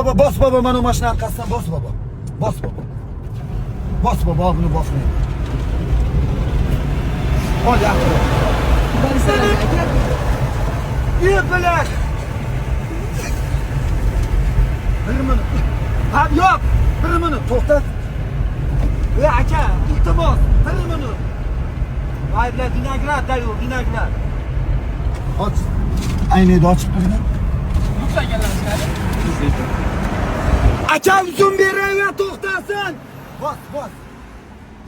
Baba bos baba mana mashina orqasidan bos baba. Bos baba. Bos baba buni bosmayman. Ol yaxshi. Yipilar. Bir minut. Ha yo'q. Bir minut to'xtat. Ey aka, iltimos, bir minut. Vay bilan vinograt dayo, vinograt. Och. Aynini ochib turgan. Yuklanganlar chiqadi. Aka uzun beraver to'xtasin. Bos, bos.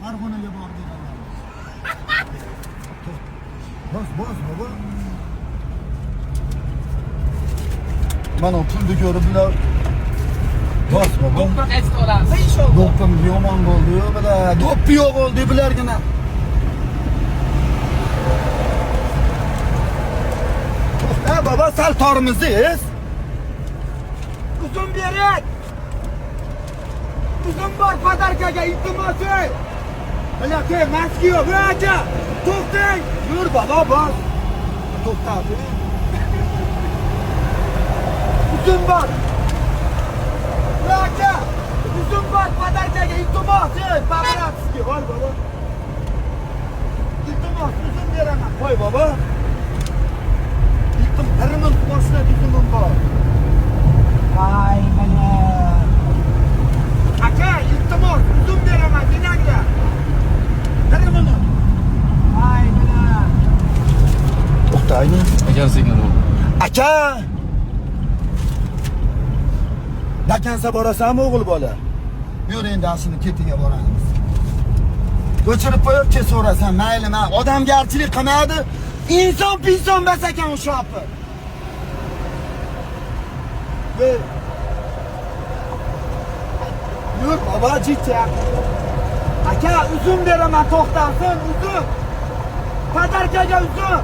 Farg'onaga bordik. Bos, bos baba. Mana pulni ko'rib bular. Bos baba. Do'ppi qaytib olamiz inshaalloh. Do'ppim yomon bo'ldi-yu, bular. Do'ppi yo'q bo'ldi bulargina. To'xta baba, sal torimizdaysiz. Uzun bering. Uzun bor podarkaga iltimos. Bilaka, maski yo'q, aka. To'xtang. Yur baba, bos. To'xta. Uzun bor. Aka, uzun bor podarkaga iltimos. Pabratski, voy baba. İltimos, uzun beraman. Voy baba. Harimin boshida uzun bor. Ay mana. Aka, iltimos, uzun beraman, vinograt. Harimin. Ay mana. To'xtaymi? Agar signal bo'ldi. Aka! Dakansa borasanmi o'g'il bola? Yur endi ashuni ketiga boramiz. Ko'chirib qo'yib ke so'rasan, mayli, men odamgarchilik qilmadi. İnson pinson bas ekan o'sha shopir. Yur baba, jicha. Aka, uzun beraman, to'xtasin, uzun. Podarkaga uzun.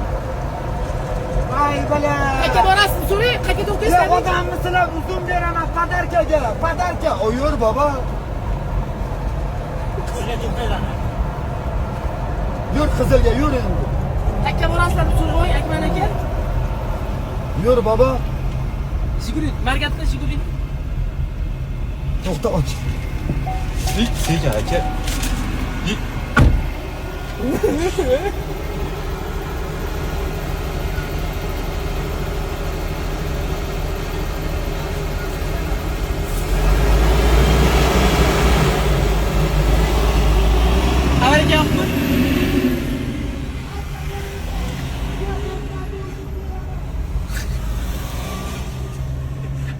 Ay bala. Aka borasizmi? So'rang, qayerga Ya to'xtaysiz? odammisizlar, uzun beraman podarkaga. Podarka. O yur baba. Yur Qizilga, yur endi. Aka borasizlarmi? So'rang, Akmal aka. Yur baba. Jiguli, Margatda Jiguli. To'xta, och. Sekin aka.